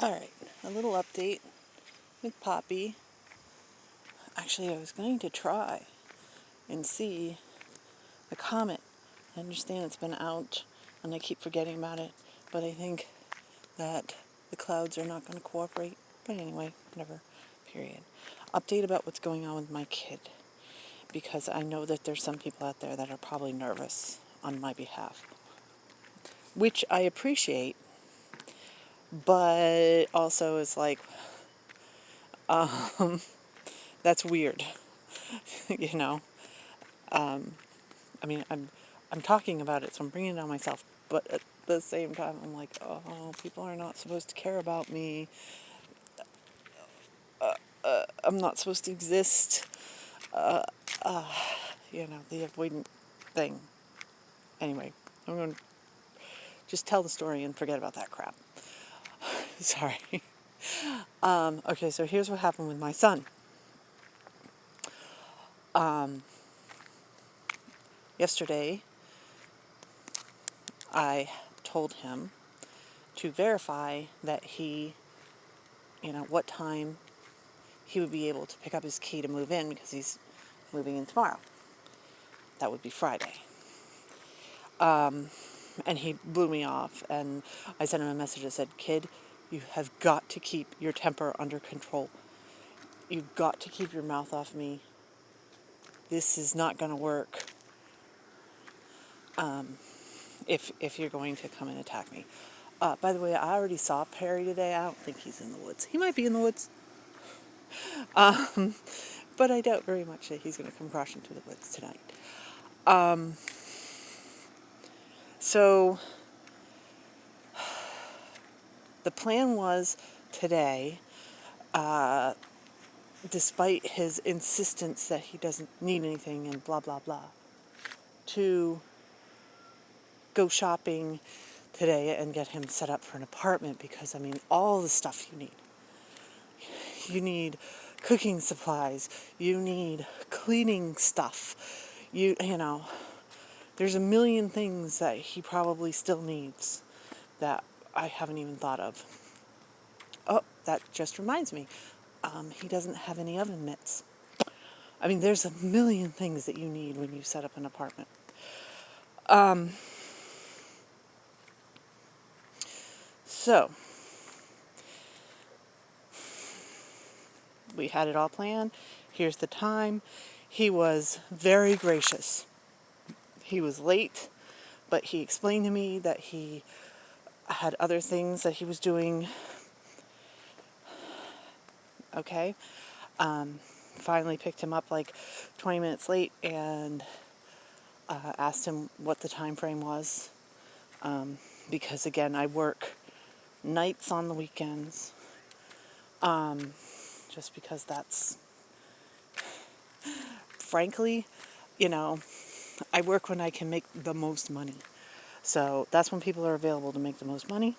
Alright, a little update with Poppy. Actually, I was going to try and see the comet. I understand it's been out and I keep forgetting about it, but I think that the clouds are not going to cooperate. But anyway, whatever, period. Update about what's going on with my kid, because I know that there's some people out there that are probably nervous on my behalf, which I appreciate, but also is like, that's weird, you know. I mean, I'm talking about it, so I'm bringing it on myself. But at the same time, I'm like, oh, people are not supposed to care about me. I'm not supposed to exist. The avoidant thing. Anyway, I'm going to just tell the story and forget about that crap. Sorry. Okay, so here's what happened with my son. Yesterday, I told him to verify that what time he would be able to pick up his key to move in, because he's moving in tomorrow. That would be Friday. And he blew me off, and I sent him a message that said, "Kid, you have got to keep your temper under control. You've got to keep your mouth off me. This is not going to work if you're going to come and attack me." By the way, I already saw Perry today. I don't think he's in the woods. He might be in the woods. But I doubt very much that he's going to come crashing to the woods tonight. So the plan was today, despite his insistence that he doesn't need anything and blah, blah, blah, to go shopping today and get him set up for an apartment, because, I mean, all the stuff you need. You need cooking supplies. You need cleaning stuff. You know, there's a million things that he probably still needs that I haven't even thought of. Oh, that just reminds me. He doesn't have any oven mitts. I mean, there's a million things that you need when you set up an apartment. So, we had it all planned. Here's the time. He was very gracious. He was late, but he explained to me that he had other things that he was doing. Okay. Finally picked him up like 20 minutes late and asked him what the time frame was. Because again, I work nights on the weekends. Just because that's, frankly, I work when I can make the most money. So that's when people are available to make the most money.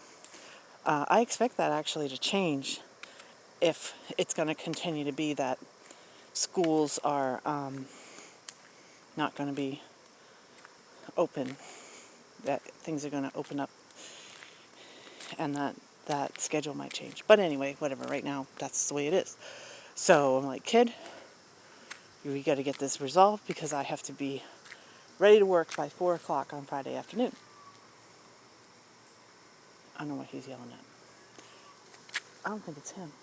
I expect that actually to change if it's going to continue to be that schools are not going to be open, that things are going to open up, and that schedule might change. But anyway, whatever, right now, that's the way it is. So I'm like, kid, we got to get this resolved, because I have to be ready to work by 4 o'clock on Friday afternoon. I don't know what he's yelling at. I don't think it's him.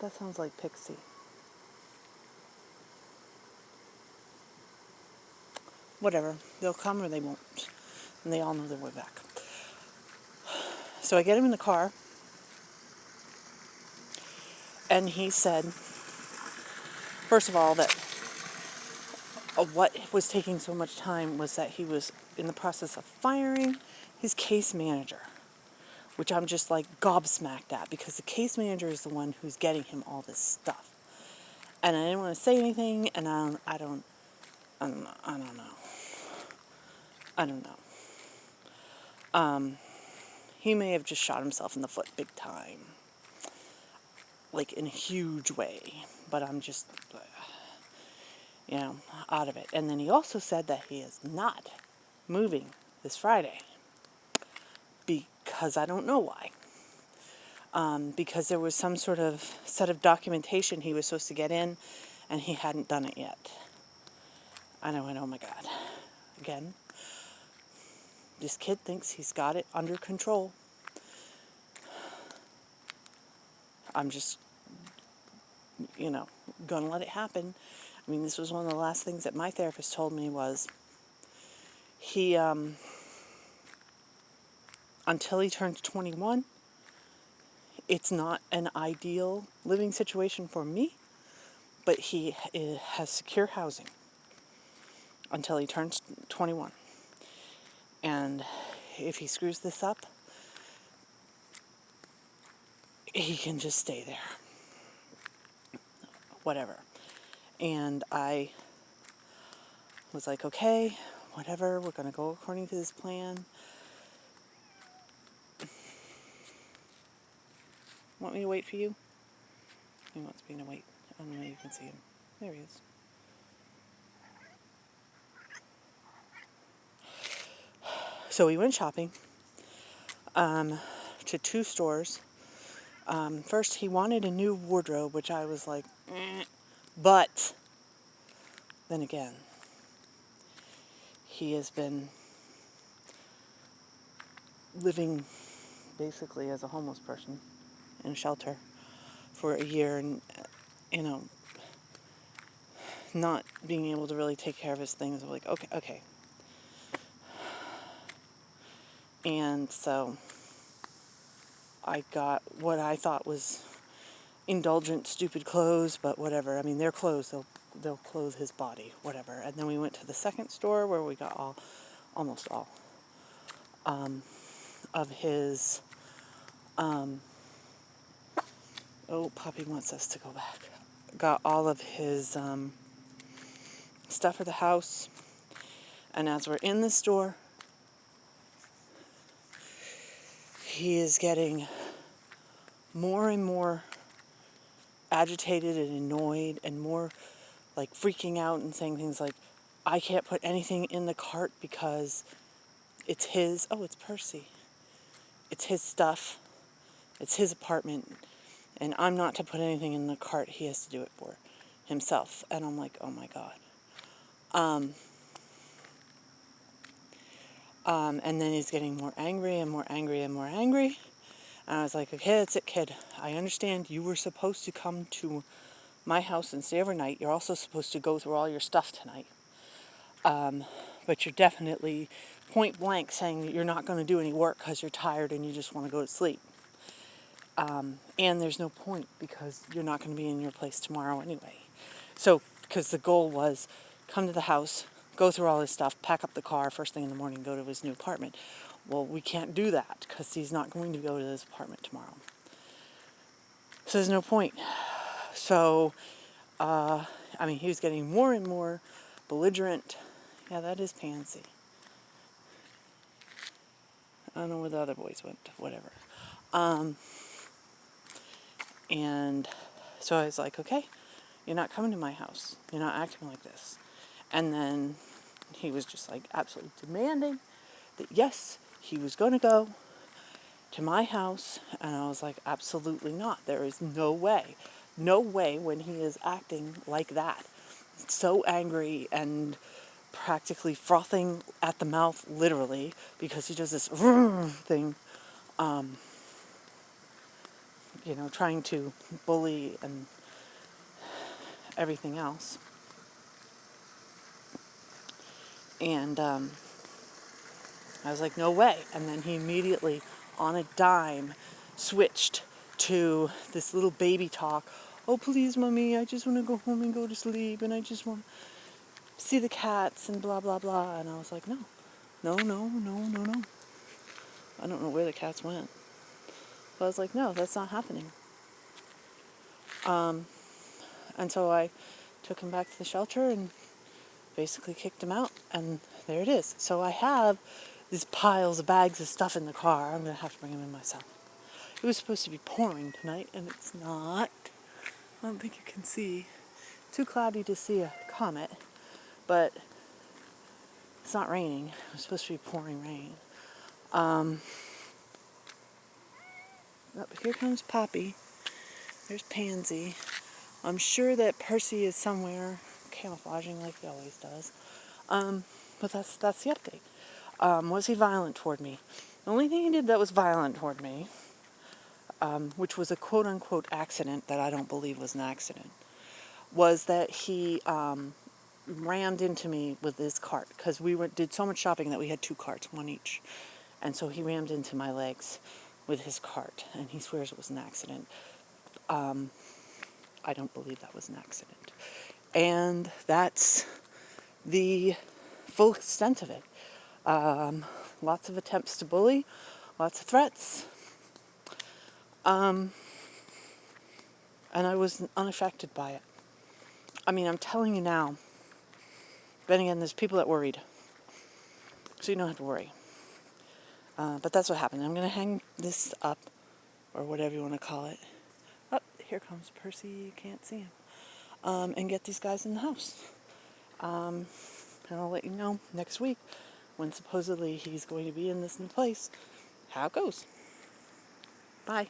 That sounds like Pixie. Whatever. They'll come or they won't. And they all know their way back. So I get him in the car, and he said, first of all, that what was taking so much time was that he was in the process of firing his case manager, which I'm just like gobsmacked at, because the case manager is the one who's getting him all this stuff. And I didn't want to say anything, and I don't know. He may have just shot himself in the foot big time, like in a huge way, but I'm just, out of it. And then he also said that he is not moving this Friday, because I don't know why. because there was some sort of set of documentation he was supposed to get in, and he hadn't done it yet. And I went, oh my God. Again, this kid thinks he's got it under control. I'm just, gonna let it happen. I mean, this was one of the last things that my therapist told me was he, until he turns 21, it's not an ideal living situation for me, but he has secure housing until he turns 21. And if he screws this up, he can just stay there. Whatever. And I was like, okay, whatever, we're going to go according to this plan. Want me to wait for you? He wants me to wait. I don't know if you can see him. There he is. So we went shopping to 2 stores. First, he wanted a new wardrobe, which I was like, But then again, he has been living basically as a homeless person in a shelter for a year, and not being able to really take care of his things. I'm like, okay. And so I got what I thought was indulgent, stupid clothes, but whatever. I mean, they're clothes. They'll clothe his body, whatever. And then we went to the second store where we got almost all of his. Poppy wants us to go back. Got all of his stuff for the house. And as we're in the store, he is getting more and more agitated and annoyed, and more like freaking out and saying things like, I can't put anything in the cart because it's his. Oh, it's Percy. It's his stuff. It's his apartment. And I'm not to put anything in the cart. He has to do it for himself. And I'm like, oh my God. And then he's getting more angry and more angry and more angry. And I was like, okay, that's it, kid. I understand you were supposed to come to my house and stay overnight. You're also supposed to go through all your stuff tonight. But you're definitely point blank saying that you're not going to do any work because you're tired and you just want to go to sleep. And there's no point because you're not going to be in your place tomorrow anyway. So, because the goal was come to the house, go through all his stuff, pack up the car first thing in the morning, go to his new apartment. Well, we can't do that because he's not going to go to his apartment tomorrow. So there's no point. So, he was getting more and more belligerent. Yeah, that is Pansy. I don't know where the other boys went, whatever. And so I was like, okay, you're not coming to my house. You're not acting like this. And then he was just like absolutely demanding that yes, he was going to go to my house. And I was like, absolutely not. There is no way. No way when he is acting like that. So angry and practically frothing at the mouth, literally, because he does this thing, trying to bully and everything else. And I was like, no way. And then he immediately, on a dime, switched to this little baby talk. Oh, please, Mommy, I just want to go home and go to sleep, and I just want to see the cats and blah, blah, blah. And I was like, no. I don't know where the cats went. But I was like, no, that's not happening. And so I took him back to the shelter and basically kicked him out, and there it is. So I have these piles of bags of stuff in the car. I'm going to have to bring them in myself. It was supposed to be pouring tonight, and it's not. I don't think you can see. Too cloudy to see a comet, but it's not raining. It was supposed to be pouring rain. Oh, here comes Poppy. There's Pansy. I'm sure that Percy is somewhere camouflaging like he always does. But that's the update. Was he violent toward me? The only thing he did that was violent toward me, which was a quote-unquote accident that I don't believe was an accident, was that he rammed into me with his cart, because did so much shopping that we had 2 carts, one each. And so he rammed into my legs with his cart, and he swears it was an accident. I don't believe that was an accident. And that's the full extent of it. Lots of attempts to bully, lots of threats. And I was unaffected by it. I mean, I'm telling you now. Then again, there's people that worried. So you don't have to worry. But that's what happened. I'm going to hang this up, or whatever you want to call it. Oh, here comes Percy. You can't see him. And get these guys in the house. And I'll let you know next week, when supposedly he's going to be in this new place, how it goes. Bye.